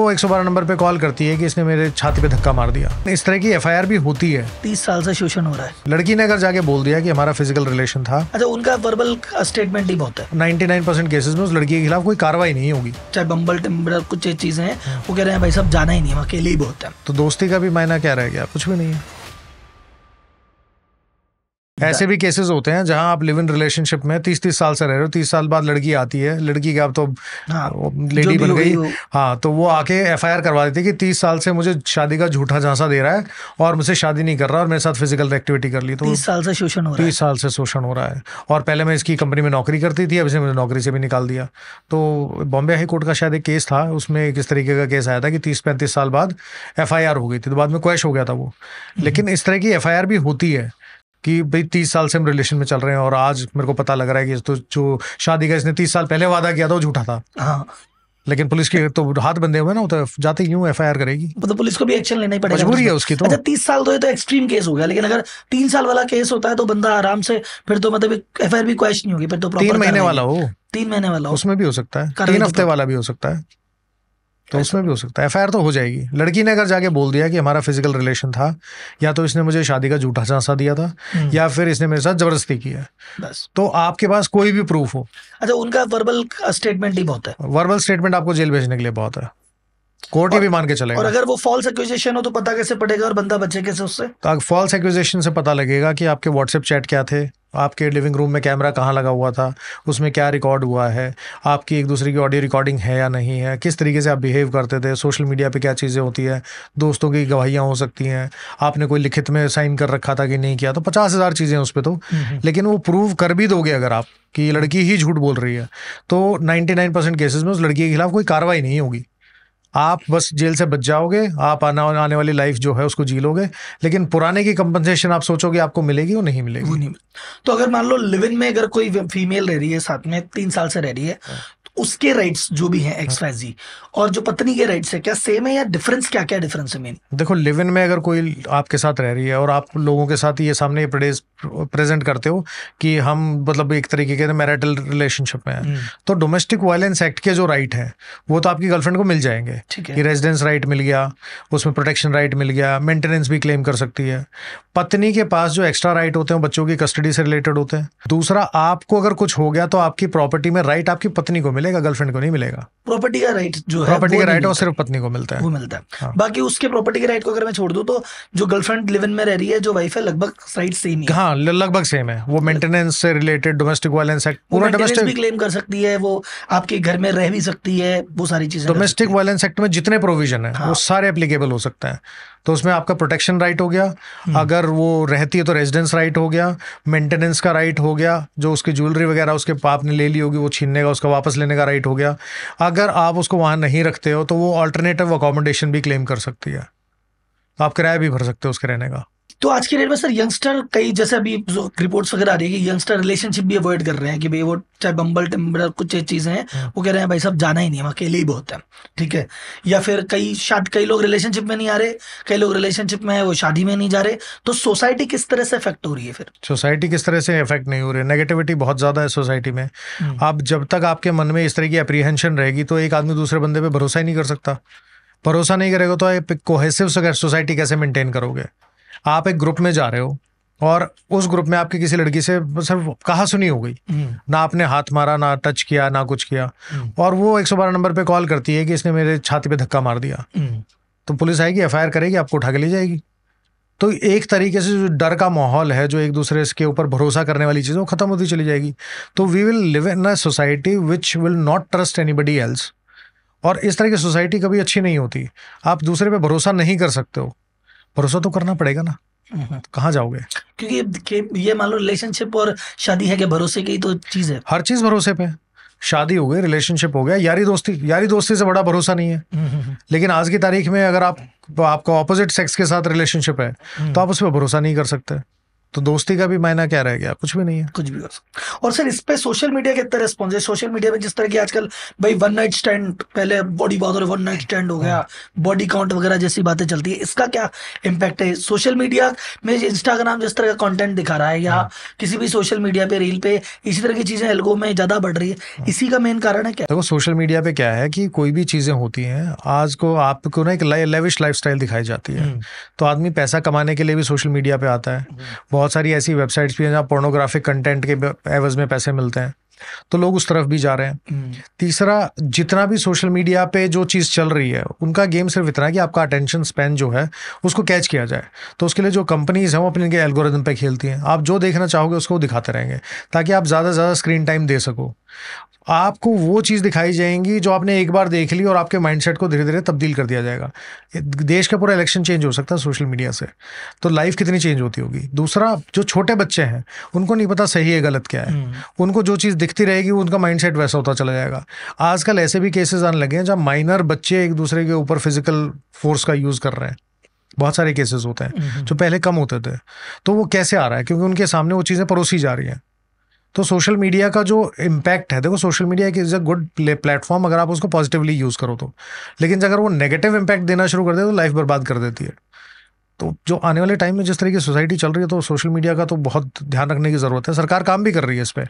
वो 112 नंबर पे कॉल करती है कि इसने मेरे छाती पे धक्का मार दिया। इस तरह की एफआईआर भी होती है। 30 साल से शोषण हो रहा है। लड़की ने अगर जाके बोल दिया कि हमारा फिजिकल रिलेशन था, अच्छा, उनका वर्बल स्टेटमेंट ही बहुत है। 99% केसेस में उस लड़की के खिलाफ कोई कार्रवाई नहीं होगी। चाहे बम्बल टिम्बर कुछ चीजें हैं, वो कह रहे हैं भाई साहब जाना ही नहीं, हम अकेले ही बहुत है। तो दोस्ती का भी मायना क्या रह गया? कुछ भी नहीं है। ऐसे भी केसेस होते हैं जहां आप लिव इन रिलेशनशिप में 30-30 साल से रह रहे हो, 30 साल बाद लड़की आती है, लड़की के अब तो लेडी बन गई, हाँ, तो वो आके एफआईआर करवा देती है कि 30 साल से मुझे शादी का झूठा झांसा दे रहा है और मुझसे शादी नहीं कर रहा और मेरे साथ फिजिकल एक्टिविटी कर ली। तो 30 साल से शोषण हो रहा है। 30 साल से शोषण हो रहा है। और पहले मैं इसकी कंपनी में नौकरी करती थी, अब इसे मुझे नौकरी से भी निकाल दिया। तो बॉम्बे हाई कोर्ट का शायद एक केस था, उसमें किस तरीके का केस आया था कि 30-35 साल बाद एफआईआर हो गई थी, तो बाद में क्वैश हो गया था वो। लेकिन इस तरह की एफआईआर भी होती है कि भाई 30 साल से हम रिलेशन में चल रहे हैं और आज मेरे को पता लग रहा है कि तो जो शादी का इसने 30 साल पहले वादा किया था वो झूठा था। हाँ, लेकिन पुलिस के तो हाथ बंधे हुए ना, तो जाते यूं एफआईआर करेगी। तो पुलिस को भी एक्शन लेना ही पड़ेगा, मजबूरी है उसकी। तो अच्छा, 30 साल तो ये तो एक्सट्रीम केस हो गया, लेकिन अगर 3 साल वाला केस होता है तो बंदा आराम से, फिर तो मतलब एफआईआर भी क्वैश नहीं होगी, फिर तो 3 महीने वाला हो, 3 महीने वाला हो, उसमें भी हो सकता है, 3 हफ्ते वाला भी हो सकता है, तो उसमें भी हो सकता है। एफआईआर तो हो जाएगी। लड़की ने अगर जाके बोल दिया कि हमारा फिजिकल रिलेशन था, या तो इसने मुझे शादी का झूठा झांसा दिया था, या फिर इसने मेरे साथ जबरदस्ती की है, बस, तो आपके पास कोई भी प्रूफ हो। अच्छा, उनका वर्बल स्टेटमेंट ही बहुत है। वर्बल स्टेटमेंट आपको जेल भेजने के लिए बहुत है, कोर्ट ही भी मान के चलेगा। और अगर वो फॉल्स एक्यूजेशन हो तो पता कैसे पड़ेगा और बंदा बचे कैसे उससे? तो फॉल्स एक्यूजेशन से पता लगेगा कि आपके व्हाट्सएप चैट क्या थे, आपके लिविंग रूम में कैमरा कहाँ लगा हुआ था, उसमें क्या रिकॉर्ड हुआ है, आपकी एक दूसरे की ऑडियो रिकॉर्डिंग है या नहीं है, किस तरीके से आप बिहेव करते थे, सोशल मीडिया पे क्या चीज़ें होती है, दोस्तों की गवाहियाँ हो सकती हैं, आपने कोई लिखित में साइन कर रखा था कि नहीं किया, तो 50,000 चीज़ें उस पर। तो लेकिन वो प्रूव कर भी दोगे अगर आप कि लड़की ही झूठ बोल रही है, तो 99% केसेस में उस लड़की के खिलाफ कोई कार्रवाई नहीं होगी। आप बस जेल से बच जाओगे, आप आने वाली लाइफ जो है उसको जी लोगे, लेकिन पुराने की कंपनसेशन आप सोचोगे आपको मिलेगी, वो नहीं मिलेगी। वो नहीं। तो अगर मान लो लिव इन में अगर कोई फीमेल रह रही है साथ में, 3 साल से रह रही है, तो उसके राइट्स जो भी हैं XYZ, और जो पत्नी के राइट्स है, क्या सेम है या डिफरेंस, क्या क्या डिफरेंस है मेन? देखो, लिव इन में अगर कोई आपके साथ रह रही है और आप लोगों के साथ ये सामने प्रेजेंट करते हो कि हम मतलब एक तरीके के मैरिटल रिलेशनशिप में हैं, तो डोमेस्टिक वायलेंस एक्ट के जो राइट हैं वो तो आपकी गर्लफ्रेंड को मिल जाएंगे कि रेजिडेंस राइट मिल गया, उसमें प्रोटेक्शन राइट मिल गया, मेंटेनेंस भी क्लेम कर सकती है। पत्नी के पास जो एक्स्ट्रा राइट होते हैं बच्चों की कस्टडी से रिलेटेड होते हैं। दूसरा, आपको अगर कुछ हो गया तो आपकी प्रॉपर्टी में राइट आपकी पत्नी को मिलेगा, गर्लफ्रेंड को नहीं मिलेगा। प्रॉपर्टी का राइट जो है, प्रॉपर्टी का राइट वो सिर्फ पत्नी को मिलता है, वो मिलता है। हाँ। बाकी उसके प्रॉपर्टी के राइट को अगर मैं छोड़ दूं तो जो गर्लफ्रेंड लिव इन में रह रही है, जो वाइफ है, लगभग राइट सेम ही है। हाँ, लगभग सेम है। वो मेंटेनेंस से रिलेटेड, डोमेस्टिक वायलेंस एक्ट, पूरा डोमेस्टिक भी क्लेम कर सकती है, वो आपके घर में रह भी सकती है, वो सारी चीजें। डोमेस्टिक वायलेंस एक्ट में जितने प्रोविजन है वो सारे एप्लीकेबल हो सकते हैं। तो उसमें आपका प्रोटेक्शन राइट हो गया, अगर वो रहती है तो रेजिडेंस राइट हो गया, मेंटेनेंस का राइट हो गया, जो उसकी ज्वेलरी वगैरह उसके पाप ने ले ली होगी वो छीनने का, उसका वापस लेने का राइट हो गया। अगर आप उसको वहाँ नहीं रखते हो तो वो अल्टरनेटिव अकोमोडेशन भी क्लेम कर सकती है, तो आप किराया भी भर सकते हो उसके रहने का। तो आज के डेट में सर यंगस्टर, कई जैसे अभी रिपोर्ट्स वगैरह आ रही है कि यंगस्टर रिलेशनशिप भी अवॉइड कर रहे हैं, कि भाई वो चाहे बम्बल टिम्बर कुछ चीजें हैं, वो कह रहे हैं भाई साहब जाना ही नहीं, हम अकेले ही बहुत है, ठीक है। या फिर कई लोग रिलेशनशिप में नहीं आ रहे, कई लोग रिलेशनशिप में है वो शादी में नहीं जा रहे। तो सोसाइटी किस तरह से इफेक्ट हो रही है? फिर सोसाइटी किस तरह से इफेक्ट नहीं हो रही है? नेगेटिविटी बहुत ज्यादा है सोसाइटी में। आप जब तक आपके मन में इस तरह की एप्रीहेंशन रहेगी तो एक आदमी दूसरे बंदे पे भरोसा ही नहीं कर सकता। भरोसा नहीं करेगा तो आप कोहेसिव सोसाइटी कैसे मेंटेन करोगे? आप एक ग्रुप में जा रहे हो और उस ग्रुप में आपकी किसी लड़की से सिर्फ कहा सुनी हो गई, ना आपने हाथ मारा, ना टच किया, ना कुछ किया, और वो 112 नंबर पे कॉल करती है कि इसने मेरे छाती पे धक्का मार दिया, तो पुलिस आएगी, एफआईआर करेगी, आपको उठा के ले जाएगी। तो एक तरीके से जो डर का माहौल है, जो एक दूसरे के ऊपर भरोसा करने वाली चीज़, वो खत्म होती चली जाएगी। तो we will live in a society which will not trust anybody else. और इस तरह की सोसाइटी कभी अच्छी नहीं होती। आप दूसरे पे भरोसा नहीं कर सकते हो, भरोसा तो करना पड़ेगा ना, तो कहाँ जाओगे? क्योंकि ये मान लो रिलेशनशिप और शादी है कि भरोसे की तो चीज है। हर चीज भरोसे पे। शादी हो गई, रिलेशनशिप हो गया, यारी दोस्ती से बड़ा भरोसा नहीं है। लेकिन आज की तारीख में अगर आपका ऑपोजिट सेक्स के साथ रिलेशनशिप है तो आप उस पर भरोसा नहीं कर सकते। तो दोस्ती का भी मायना क्या रह गया? कुछ भी नहीं है। कुछ भी हो सकता। और सर इस पे सोशल मीडिया कितना रिस्पॉन्स है? सोशल मीडिया में जिस तरह की आजकल भाई वन नाइट स्टैंड, पहले बॉडी बहुत, वन नाइट स्टैंड हो गया, बॉडी काउंट वगैरह जैसी बातें चलती है, इसका क्या इम्पैक्ट है सोशल मीडिया में? इंस्टाग्राम जिस तरह का कंटेंट दिखा रहा है या किसी भी सोशल मीडिया पे रील पे इसी तरह की चीजें एल्गो में ज्यादा बढ़ रही है, इसी का मेन कारण है क्या? देखो सोशल मीडिया पे क्या है कि कोई भी चीजें होती हैं, आज को आपको ना एक लेविश लाइफस्टाइल दिखाई जाती है, तो आदमी पैसा कमाने के लिए भी सोशल मीडिया पे आता है। बहुत सारी ऐसी वेबसाइट्स भी हैं जहाँ पोर्नोग्राफिक कंटेंट के एवज में पैसे मिलते हैं, तो लोग उस तरफ भी जा रहे हैं। तीसरा, जितना भी सोशल मीडिया पे जो चीज़ चल रही है उनका गेम सिर्फ इतना है कि आपका अटेंशन स्पैन जो है उसको कैच किया जाए। तो उसके लिए जो कंपनीज हैं वो अपने एल्गोरिदम पे खेलती हैं। आप जो देखना चाहोगे उसको दिखाते रहेंगे ताकि आप ज़्यादा से ज़्यादा स्क्रीन टाइम दे सको। आपको वो चीज़ दिखाई जाएंगी जो आपने एक बार देख ली और आपके माइंडसेट को धीरे धीरे तब्दील कर दिया जाएगा। देश का पूरा इलेक्शन चेंज हो सकता है सोशल मीडिया से, तो लाइफ कितनी चेंज होती होगी। दूसरा, जो छोटे बच्चे हैं उनको नहीं पता सही है गलत क्या है, उनको जो चीज़ दिखती रहेगी उनका माइंडसेट वैसा होता चला जाएगा। आजकल ऐसे भी केसेस आने लगे हैं जहाँ माइनर बच्चे एक दूसरे के ऊपर फिजिकल फोर्स का यूज़ कर रहे हैं। बहुत सारे केसेस होते हैं जो पहले कम होते थे। तो वो कैसे आ रहा है? क्योंकि उनके सामने वो चीज़ें परोसी जा रही हैं। तो सोशल मीडिया का जो इम्पैक्ट है, देखो social media is a good platform अगर आप उसको पॉजिटिवली यूज़ करो तो, लेकिन अगर वो नेगेटिव इम्पैक्ट देना शुरू कर दे तो लाइफ बर्बाद कर देती है। तो जो आने वाले टाइम में जिस तरह की सोसाइटी चल रही है, तो सोशल मीडिया का तो बहुत ध्यान रखने की ज़रूरत है। सरकार काम भी कर रही है इस पर।